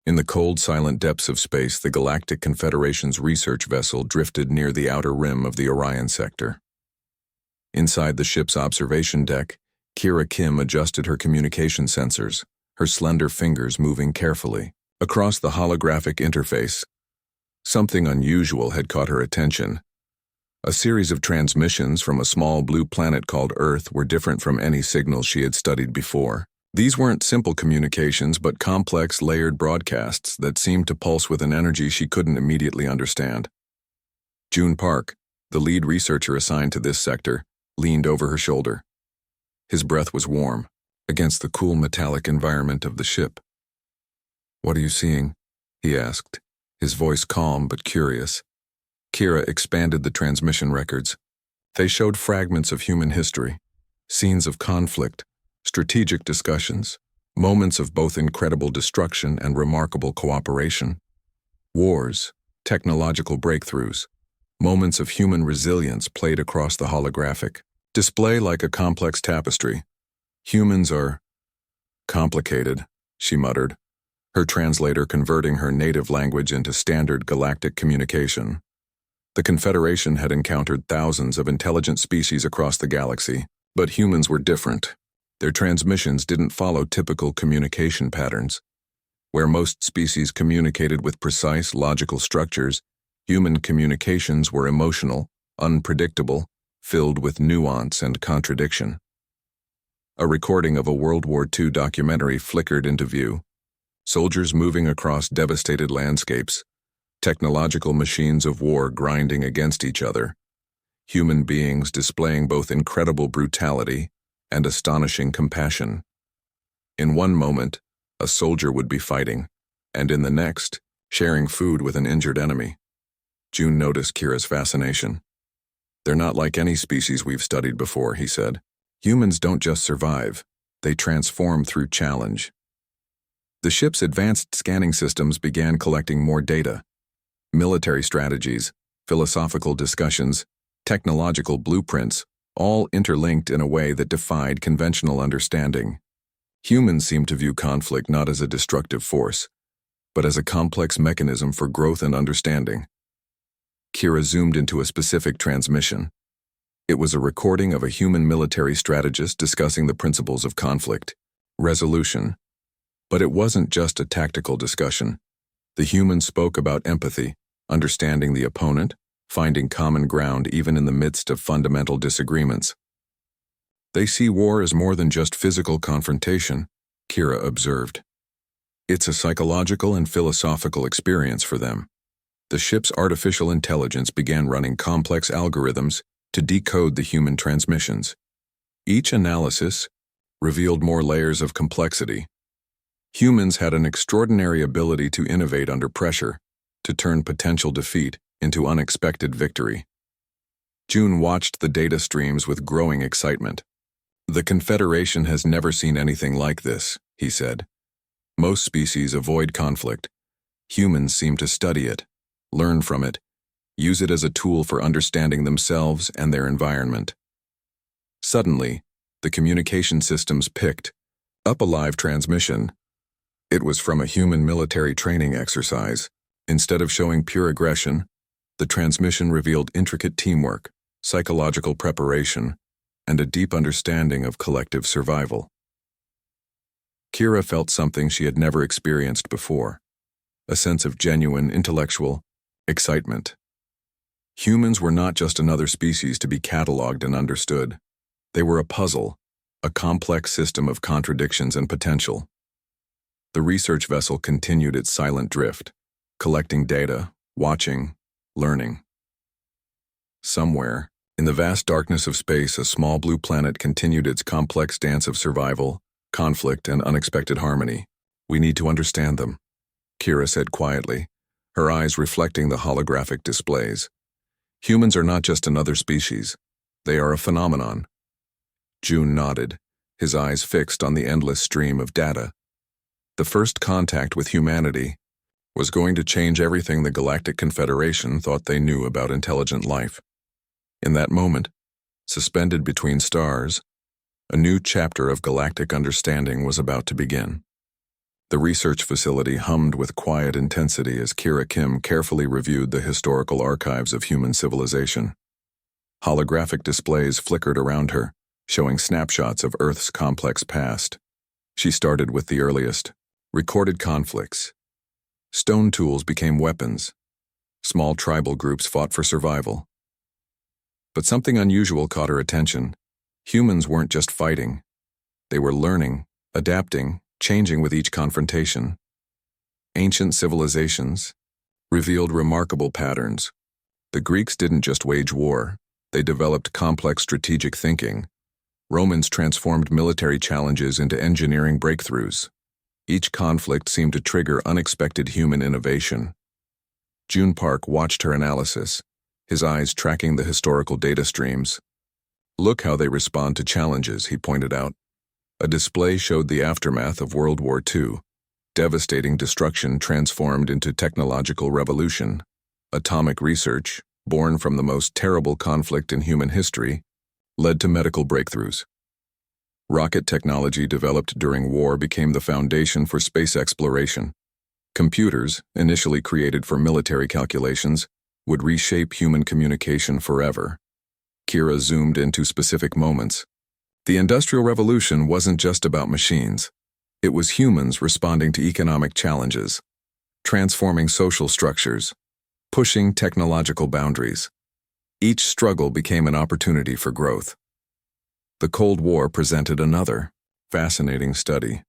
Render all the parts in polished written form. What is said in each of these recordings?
In the cold, silent depths of space, the Galactic Confederation's research vessel drifted near the outer rim of the Orion sector. Inside the ship's observation deck, Kira Kim adjusted her communication sensors, her slender fingers moving carefully. Across the holographic interface, something unusual had caught her attention. A series of transmissions from a small blue planet called Earth were different from any signals she had studied before. These weren't simple communications, but complex, layered broadcasts that seemed to pulse with an energy she couldn't immediately understand. June Park, the lead researcher assigned to this sector, leaned over her shoulder. His breath was warm, against the cool metallic environment of the ship. "What are you seeing?" he asked, his voice calm but curious. Kira expanded the transmission records. They showed fragments of human history, scenes of conflict, strategic discussions, moments of both incredible destruction and remarkable cooperation. Wars, technological breakthroughs, moments of human resilience played across the holographic display like a complex tapestry. "Humans are complicated," she muttered, her translator converting her native language into standard galactic communication. The Confederation had encountered thousands of intelligent species across the galaxy, but humans were different. Their transmissions didn't follow typical communication patterns. Where most species communicated with precise, logical structures, human communications were emotional, unpredictable, filled with nuance and contradiction. A recording of a World War II documentary flickered into view. Soldiers moving across devastated landscapes, technological machines of war grinding against each other, human beings displaying both incredible brutality and astonishing compassion. In one moment, a soldier would be fighting, and in the next, sharing food with an injured enemy. June noticed Kira's fascination. "They're not like any species we've studied before," he said. "Humans don't just survive, they transform through challenge." The ship's advanced scanning systems began collecting more data. Military strategies, philosophical discussions, technological blueprints, all interlinked in a way that defied conventional understanding. Humans seemed to view conflict not as a destructive force, but as a complex mechanism for growth and understanding. Kira zoomed into a specific transmission. It was a recording of a human military strategist discussing the principles of conflict resolution. But it wasn't just a tactical discussion. The human spoke about empathy, understanding the opponent, finding common ground even in the midst of fundamental disagreements. "They see war as more than just physical confrontation," Kira observed. "It's a psychological and philosophical experience for them." The ship's artificial intelligence began running complex algorithms to decode the human transmissions. Each analysis revealed more layers of complexity. Humans had an extraordinary ability to innovate under pressure, to turn potential defeat into unexpected victory. June watched the data streams with growing excitement. "The Confederation has never seen anything like this," he said. "Most species avoid conflict. Humans seem to study it, learn from it, use it as a tool for understanding themselves and their environment." Suddenly, the communication systems picked up a live transmission. It was from a human military training exercise. Instead of showing pure aggression, the transmission revealed intricate teamwork, psychological preparation, and a deep understanding of collective survival. Kira felt something she had never experienced before, a sense of genuine intellectual excitement. Humans were not just another species to be cataloged and understood. They were a puzzle, a complex system of contradictions and potential. The research vessel continued its silent drift, collecting data, watching, learning. Somewhere, in the vast darkness of space, a small blue planet continued its complex dance of survival, conflict, and unexpected harmony. "We need to understand them," Kira said quietly, her eyes reflecting the holographic displays. "Humans are not just another species. They are a phenomenon." June nodded, his eyes fixed on the endless stream of data. The first contact with humanity was going to change everything the Galactic Confederation thought they knew about intelligent life. In that moment, suspended between stars, a new chapter of galactic understanding was about to begin. The research facility hummed with quiet intensity as Kira Kim carefully reviewed the historical archives of human civilization. Holographic displays flickered around her, showing snapshots of Earth's complex past. She started with the earliest, recorded conflicts. Stone tools became weapons. Small tribal groups fought for survival. But something unusual caught her attention. Humans weren't just fighting. They were learning, adapting, changing with each confrontation. Ancient civilizations revealed remarkable patterns. The Greeks didn't just wage war, they developed complex strategic thinking. Romans transformed military challenges into engineering breakthroughs. Each conflict seemed to trigger unexpected human innovation. June Park watched her analysis, his eyes tracking the historical data streams. Look how they respond to challenges, he pointed out. A display showed the aftermath of World War II. Devastating destruction transformed into technological revolution. Atomic research, born from the most terrible conflict in human history, led to medical breakthroughs. Rocket technology developed during war became the foundation for space exploration. Computers, initially created for military calculations, would reshape human communication forever. Kira zoomed into specific moments. The Industrial Revolution wasn't just about machines. It was humans responding to economic challenges, transforming social structures, pushing technological boundaries. Each struggle became an opportunity for growth. The Cold War presented another fascinating study.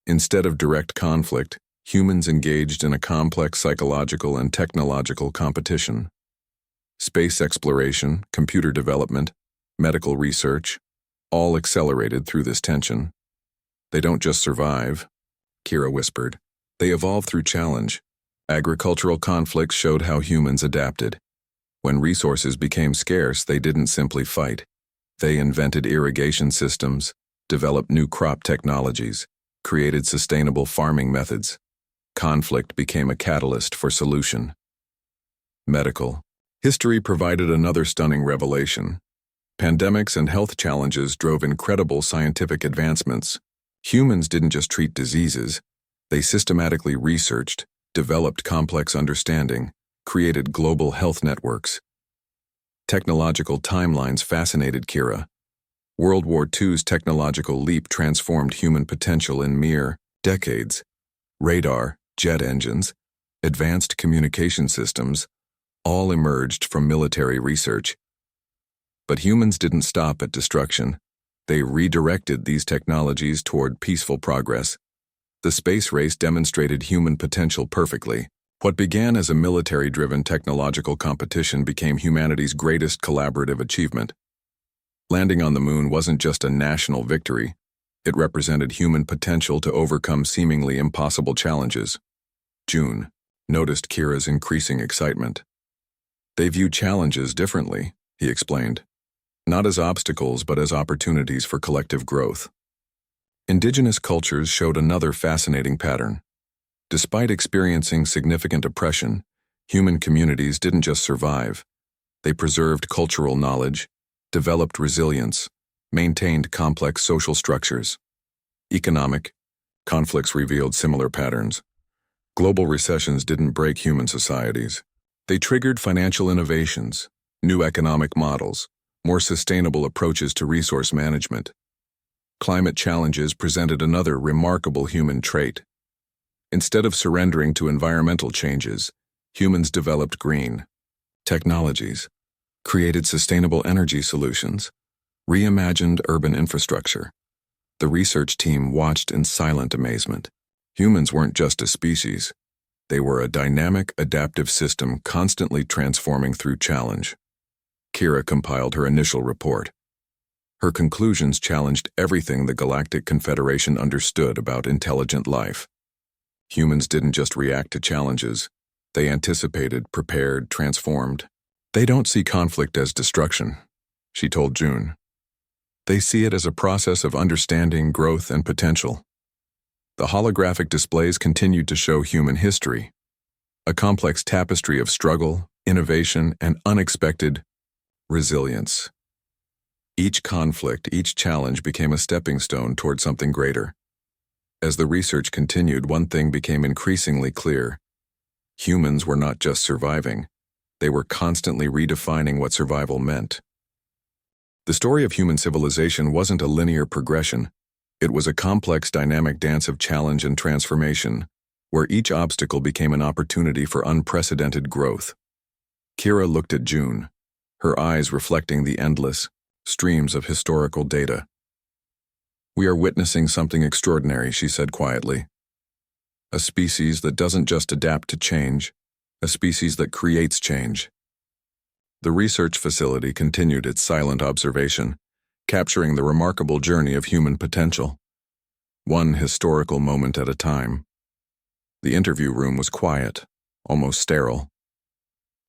Instead of direct conflict, humans engaged in a complex psychological and technological competition. Space exploration, computer development, medical research, all accelerated through this tension. They don't just survive, Kira whispered. They evolve through challenge. Agricultural conflicts showed how humans adapted. When resources became scarce, they didn't simply fight. They invented irrigation systems, developed new crop technologies, created sustainable farming methods. Conflict became a catalyst for solution. Medical. History provided another stunning revelation. Pandemics and health challenges drove incredible scientific advancements. Humans didn't just treat diseases, they systematically researched, developed complex understanding, created global health networks. Technological timelines fascinated Kira. World War II's technological leap transformed human potential in mere decades. Radar, jet engines, advanced communication systems, all emerged from military research. But humans didn't stop at destruction. They redirected these technologies toward peaceful progress. The space race demonstrated human potential perfectly. What began as a military-driven technological competition became humanity's greatest collaborative achievement. Landing on the moon wasn't just a national victory. It represented human potential to overcome seemingly impossible challenges. June noticed Kira's increasing excitement. They view challenges differently, he explained. Not as obstacles, but as opportunities for collective growth. Indigenous cultures showed another fascinating pattern. Despite experiencing significant oppression, human communities didn't just survive. They preserved cultural knowledge, developed resilience, maintained complex social structures. Economic conflicts revealed similar patterns. Global recessions didn't break human societies. They triggered financial innovations, new economic models, more sustainable approaches to resource management. Climate challenges presented another remarkable human trait. Instead of surrendering to environmental changes, humans developed green technologies, created sustainable energy solutions, reimagined urban infrastructure. The research team watched in silent amazement. Humans weren't just a species. They were a dynamic, adaptive system constantly transforming through challenge. Kira compiled her initial report. Her conclusions challenged everything the Galactic Confederation understood about intelligent life. Humans didn't just react to challenges. They anticipated, prepared, transformed. They don't see conflict as destruction, she told June. They see it as a process of understanding, growth, and potential. The holographic displays continued to show human history, a complex tapestry of struggle, innovation, and unexpected resilience. Each conflict, each challenge became a stepping stone toward something greater. As the research continued, one thing became increasingly clear. Humans were not just surviving. They were constantly redefining what survival meant. The story of human civilization wasn't a linear progression. It was a complex, dynamic dance of challenge and transformation, where each obstacle became an opportunity for unprecedented growth. Kira looked at June, her eyes reflecting the endless streams of historical data. "We are witnessing something extraordinary," she said quietly. "A species that doesn't just adapt to change, a species that creates change." The research facility continued its silent observation, capturing the remarkable journey of human potential, one historical moment at a time. The interview room was quiet, almost sterile.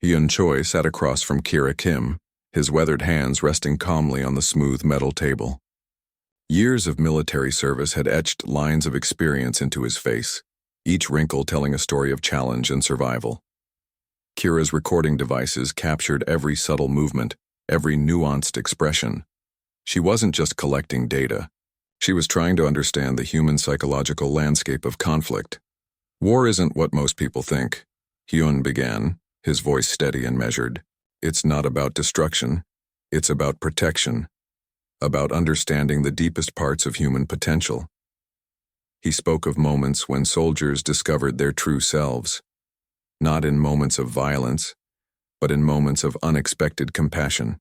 Hyun Choi sat across from Kira Kim, his weathered hands resting calmly on the smooth metal table. Years of military service had etched lines of experience into his face, each wrinkle telling a story of challenge and survival. Kira's recording devices captured every subtle movement, every nuanced expression. She wasn't just collecting data. She was trying to understand the human psychological landscape of conflict. "War isn't what most people think," Hyun began, his voice steady and measured. "It's not about destruction. It's about protection, about understanding the deepest parts of human potential." He spoke of moments when soldiers discovered their true selves, not in moments of violence, but in moments of unexpected compassion.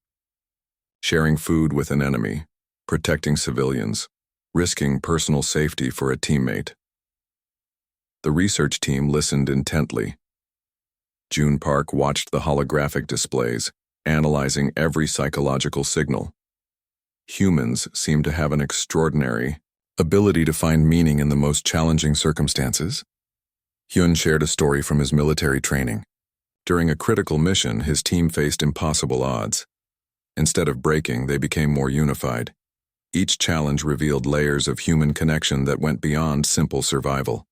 Sharing food with an enemy, protecting civilians, risking personal safety for a teammate. The research team listened intently. June Park watched the holographic displays, analyzing every psychological signal. Humans seem to have an extraordinary ability to find meaning in the most challenging circumstances. Hyun shared a story from his military training. During a critical mission, his team faced impossible odds. Instead of breaking, they became more unified. Each challenge revealed layers of human connection that went beyond simple survival.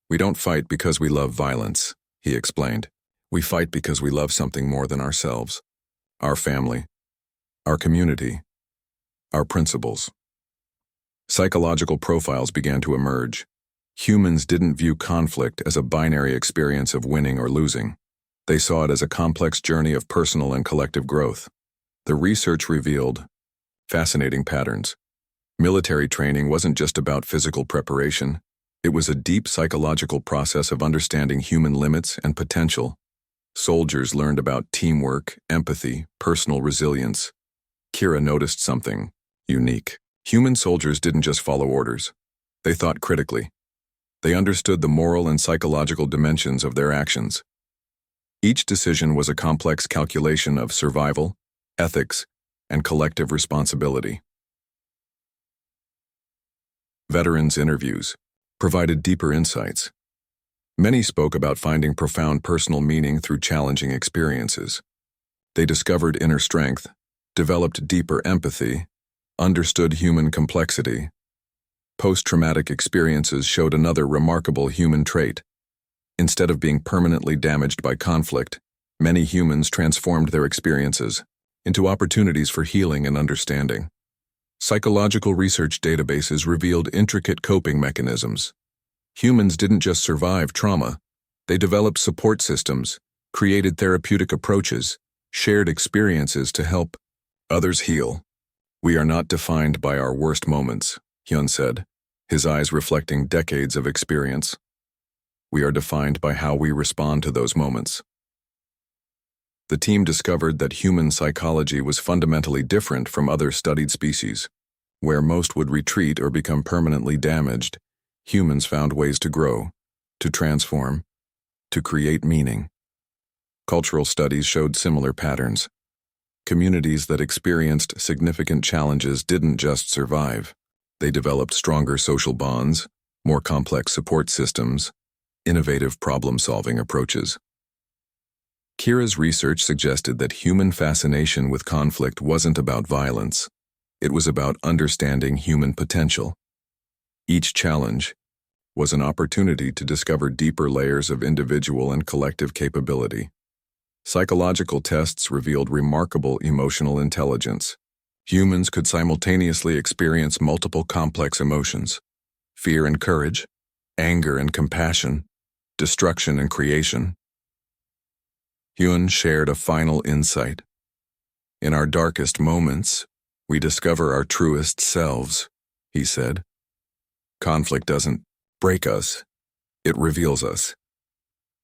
"We don't fight because we love violence," he explained. "We fight because we love something more than ourselves, our family, our community, our principles." Psychological profiles began to emerge. Humans didn't view conflict as a binary experience of winning or losing. They saw it as a complex journey of personal and collective growth. The research revealed fascinating patterns. Military training wasn't just about physical preparation. It was a deep psychological process of understanding human limits and potential. Soldiers learned about teamwork, empathy, personal resilience. Kira noticed something unique. Human soldiers didn't just follow orders. They thought critically. They understood the moral and psychological dimensions of their actions. Each decision was a complex calculation of survival, ethics, and collective responsibility. Veterans' interviews provided deeper insights. Many spoke about finding profound personal meaning through challenging experiences. They discovered inner strength, developed deeper empathy, understood human complexity. Post-traumatic experiences showed another remarkable human trait. Instead of being permanently damaged by conflict, many humans transformed their experiences into opportunities for healing and understanding. Psychological research databases revealed intricate coping mechanisms. Humans didn't just survive trauma, they developed support systems, created therapeutic approaches, shared experiences to help others heal. "We are not defined by our worst moments," Hyun said, his eyes reflecting decades of experience. "We are defined by how we respond to those moments." The team discovered that human psychology was fundamentally different from other studied species. Where most would retreat or become permanently damaged, humans found ways to grow, to transform, to create meaning. Cultural studies showed similar patterns. Communities that experienced significant challenges didn't just survive. They developed stronger social bonds, more complex support systems, innovative problem-solving approaches. Kira's research suggested that human fascination with conflict wasn't about violence. It was about understanding human potential. Each challenge was an opportunity to discover deeper layers of individual and collective capability. Psychological tests revealed remarkable emotional intelligence. Humans could simultaneously experience multiple complex emotions: fear and courage, anger and compassion, destruction and creation. Hyun shared a final insight. In our darkest moments, we discover our truest selves, he said. Conflict doesn't break us, it reveals us.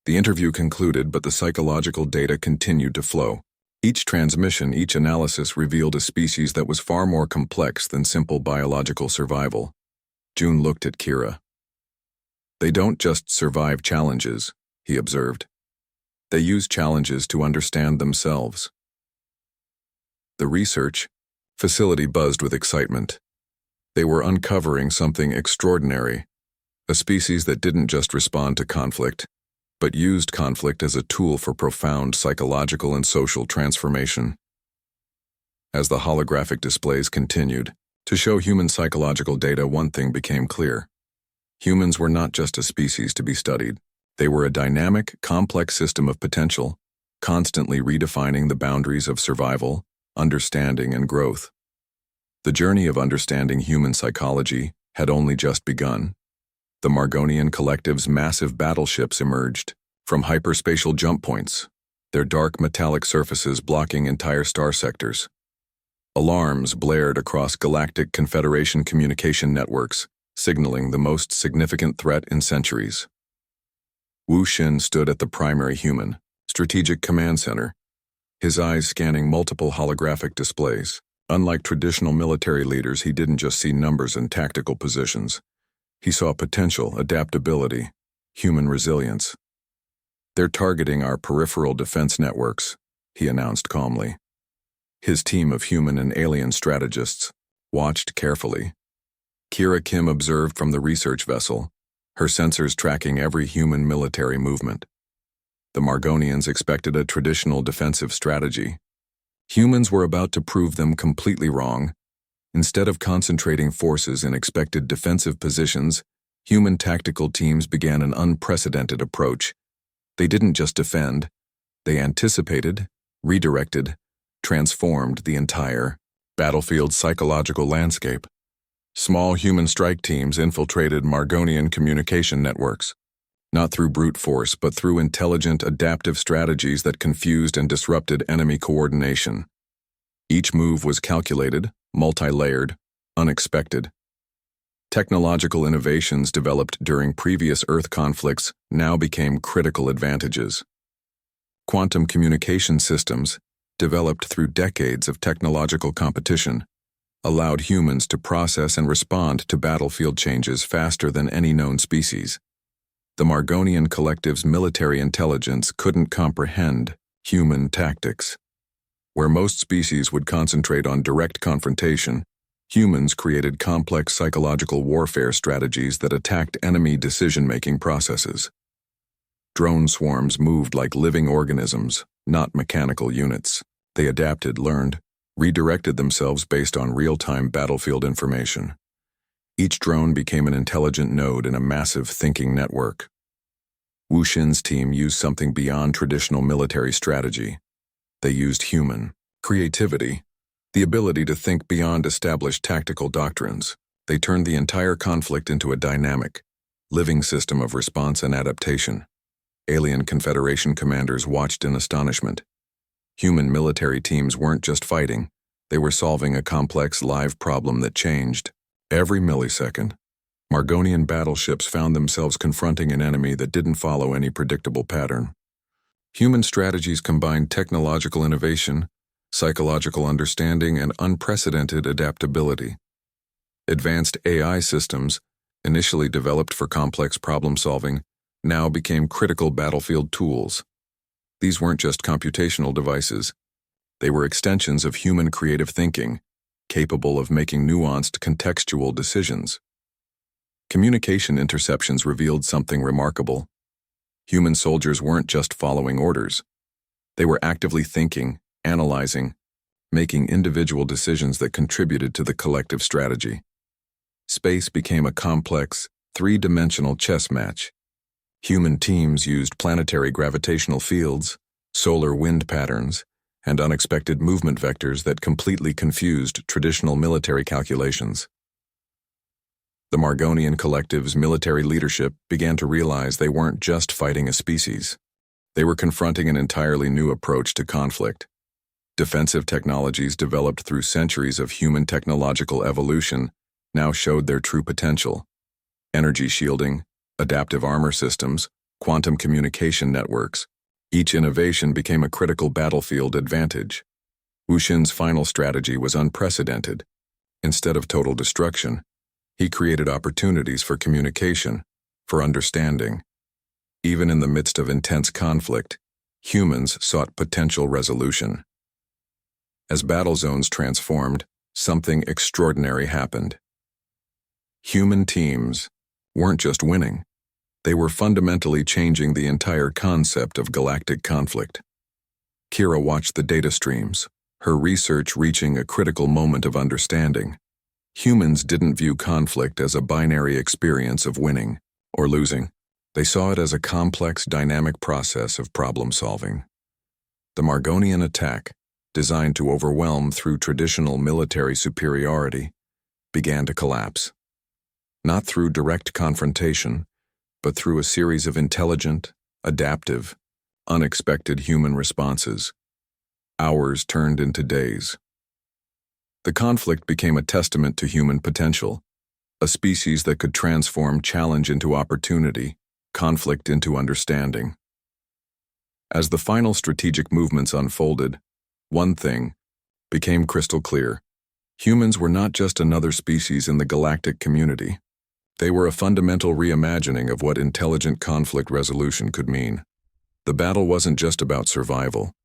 The interview concluded, but the psychological data continued to flow. Each transmission, each analysis revealed a species that was far more complex than simple biological survival. June looked at Kira. They don't just survive challenges, he observed. They use challenges to understand themselves. The research facility buzzed with excitement. They were uncovering something extraordinary, a species that didn't just respond to conflict, but used conflict as a tool for profound psychological and social transformation. As the holographic displays continued to show human psychological data, one thing became clear. Humans were not just a species to be studied. They were a dynamic, complex system of potential, constantly redefining the boundaries of survival, understanding, and growth. The journey of understanding human psychology had only just begun. The Margonian collective's massive battleships emerged from hyperspatial jump points, their dark metallic surfaces blocking entire star sectors. Alarms blared across Galactic Confederation communication networks, signaling the most significant threat in centuries. Wu Xin stood at the primary human, strategic command center, his eyes scanning multiple holographic displays. Unlike traditional military leaders, he didn't just see numbers and tactical positions. He saw potential, adaptability, human resilience. They're targeting our peripheral defense networks, he announced calmly. His team of human and alien strategists watched carefully. Kira Kim observed from the research vessel, her sensors tracking every human military movement. The Margonians expected a traditional defensive strategy. Humans were about to prove them completely wrong. Instead of concentrating forces in expected defensive positions, human tactical teams began an unprecedented approach. They didn't just defend, they anticipated, redirected, transformed the entire battlefield psychological landscape. Small human strike teams infiltrated Margonian communication networks, not through brute force but through intelligent, adaptive strategies that confused and disrupted enemy coordination. Each move was calculated, multi-layered, unexpected. Technological innovations developed during previous Earth conflicts now became critical advantages. Quantum communication systems, developed through decades of technological competition, allowed humans to process and respond to battlefield changes faster than any known species. The Margonian collective's military intelligence couldn't comprehend human tactics. Where most species would concentrate on direct confrontation, humans created complex psychological warfare strategies that attacked enemy decision-making processes. Drone swarms moved like living organisms, not mechanical units. They adapted, learned, redirected themselves based on real-time battlefield information. Each drone became an intelligent node in a massive thinking network. Wu Xin's team used something beyond traditional military strategy. They used human creativity, the ability to think beyond established tactical doctrines. They turned the entire conflict into a dynamic, living system of response and adaptation. Alien Confederation commanders watched in astonishment. Human military teams weren't just fighting, they were solving a complex live problem that changed every millisecond. Margonian battleships found themselves confronting an enemy that didn't follow any predictable pattern. Human strategies combined technological innovation, psychological understanding, and unprecedented adaptability. Advanced AI systems, initially developed for complex problem-solving, now became critical battlefield tools. These weren't just computational devices. They were extensions of human creative thinking, capable of making nuanced contextual decisions. Communication interceptions revealed something remarkable. Human soldiers weren't just following orders. They were actively thinking, analyzing, making individual decisions that contributed to the collective strategy. Space became a complex, three-dimensional chess match. Human teams used planetary gravitational fields, solar wind patterns, and unexpected movement vectors that completely confused traditional military calculations. The Margonian collective's military leadership began to realize they weren't just fighting a species. They were confronting an entirely new approach to conflict. Defensive technologies developed through centuries of human technological evolution now showed their true potential. Energy shielding, adaptive armor systems, quantum communication networks. Each innovation became a critical battlefield advantage. Wuxin's final strategy was unprecedented. Instead of total destruction, he created opportunities for communication, for understanding. Even in the midst of intense conflict, humans sought potential resolution. As battle zones transformed, something extraordinary happened. Human teams weren't just winning. They were fundamentally changing the entire concept of galactic conflict. Kira watched the data streams, her research reaching a critical moment of understanding. Humans didn't view conflict as a binary experience of winning or losing. They saw it as a complex, dynamic process of problem solving. The Margonian attack, designed to overwhelm through traditional military superiority, began to collapse. Not through direct confrontation, but through a series of intelligent, adaptive, unexpected human responses. Hours turned into days. The conflict became a testament to human potential, a species that could transform challenge into opportunity, conflict into understanding. As the final strategic movements unfolded, one thing became crystal clear. Humans were not just another species in the galactic community. They were a fundamental reimagining of what intelligent conflict resolution could mean. The battle wasn't just about survival.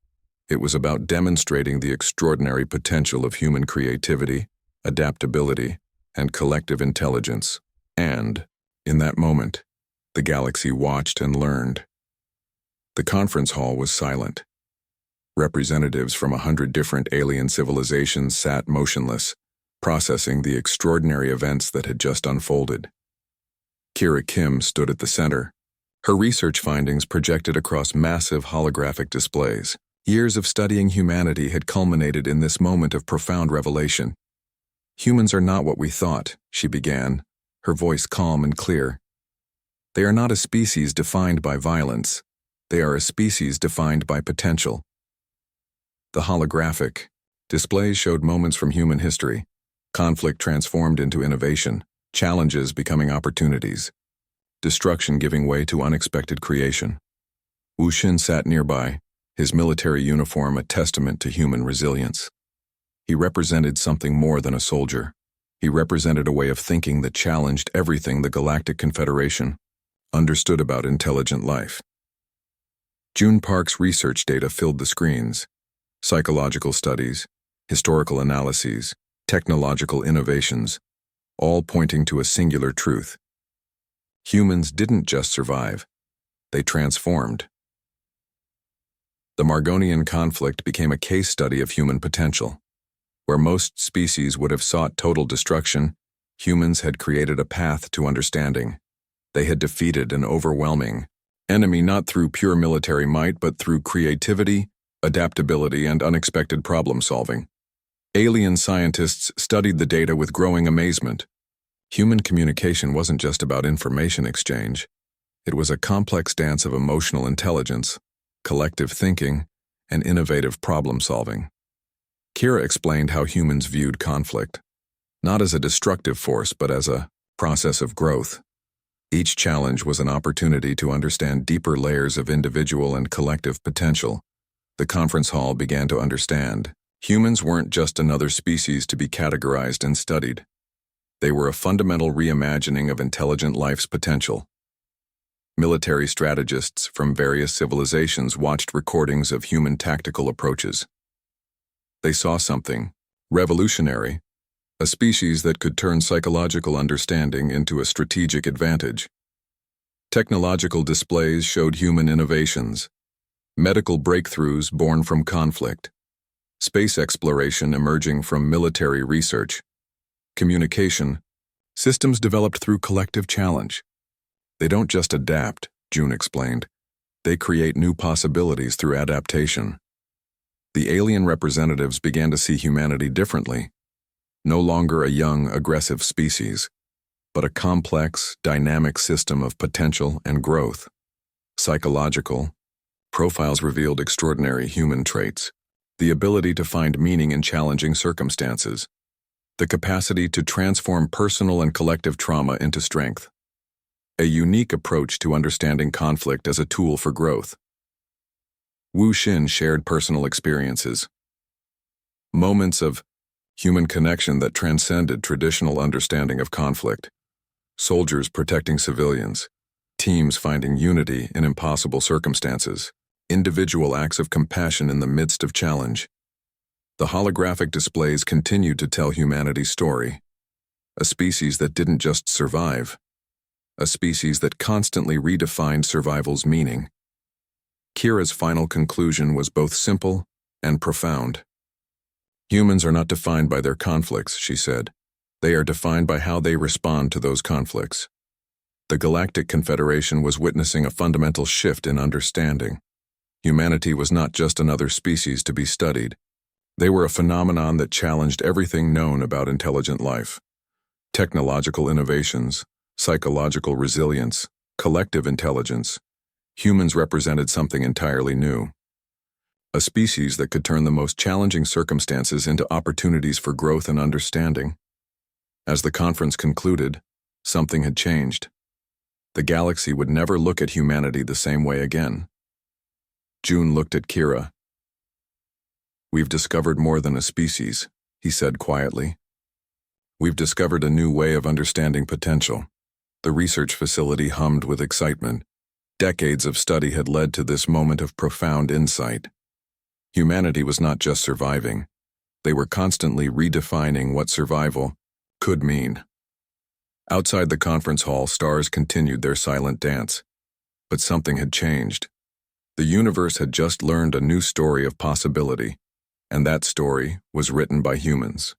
It was about demonstrating the extraordinary potential of human creativity, adaptability, and collective intelligence. And, in that moment, the galaxy watched and learned. The conference hall was silent. Representatives from 100 different alien civilizations sat motionless, processing the extraordinary events that had just unfolded. Kira Kim stood at the center, her research findings projected across massive holographic displays. Years of studying humanity had culminated in this moment of profound revelation. Humans are not what we thought, she began, her voice calm and clear. They are not a species defined by violence. They are a species defined by potential. The holographic displays showed moments from human history, conflict transformed into innovation, challenges becoming opportunities, destruction giving way to unexpected creation. Wuxin sat nearby, his military uniform a testament to human resilience. He represented something more than a soldier. He represented a way of thinking that challenged everything the Galactic Confederation understood about intelligent life. June Park's research data filled the screens. Psychological studies, historical analyses, technological innovations, all pointing to a singular truth. Humans didn't just survive, they transformed. The Margonian conflict became a case study of human potential. Where most species would have sought total destruction, humans had created a path to understanding. They had defeated an overwhelming enemy not through pure military might but through creativity, adaptability, and unexpected problem-solving. Alien scientists studied the data with growing amazement. Human communication wasn't just about information exchange. It was a complex dance of emotional intelligence, collective thinking, and innovative problem-solving. Kira explained how humans viewed conflict, not as a destructive force but as a process of growth. Each challenge was an opportunity to understand deeper layers of individual and collective potential. The conference hall began to understand. Humans weren't just another species to be categorized and studied. They were a fundamental reimagining of intelligent life's potential. Military strategists from various civilizations watched recordings of human tactical approaches. They saw something revolutionary, a species that could turn psychological understanding into a strategic advantage. Technological displays showed human innovations, medical breakthroughs born from conflict, space exploration emerging from military research, communication, systems developed through collective challenge. They don't just adapt, June explained. They create new possibilities through adaptation. The alien representatives began to see humanity differently. No longer a young, aggressive species, but a complex, dynamic system of potential and growth. Psychological profiles revealed extraordinary human traits, the ability to find meaning in challenging circumstances, the capacity to transform personal and collective trauma into strength, a unique approach to understanding conflict as a tool for growth. Wu Xin shared personal experiences, moments of human connection that transcended traditional understanding of conflict, soldiers protecting civilians, teams finding unity in impossible circumstances, individual acts of compassion in the midst of challenge. The holographic displays continued to tell humanity's story, a species that didn't just survive, a species that constantly redefined survival's meaning. Kira's final conclusion was both simple and profound. Humans are not defined by their conflicts, she said. They are defined by how they respond to those conflicts. The Galactic Confederation was witnessing a fundamental shift in understanding. Humanity was not just another species to be studied. They were a phenomenon that challenged everything known about intelligent life. Technological innovations, psychological resilience, collective intelligence. Humans represented something entirely new. A species that could turn the most challenging circumstances into opportunities for growth and understanding. As the conference concluded, something had changed. The galaxy would never look at humanity the same way again. June looked at Kira. "We've discovered more than a species," he said quietly. "We've discovered a new way of understanding potential." The research facility hummed with excitement. Decades of study had led to this moment of profound insight. Humanity was not just surviving. They were constantly redefining what survival could mean. Outside the conference hall, stars continued their silent dance. But something had changed. The universe had just learned a new story of possibility, and that story was written by humans.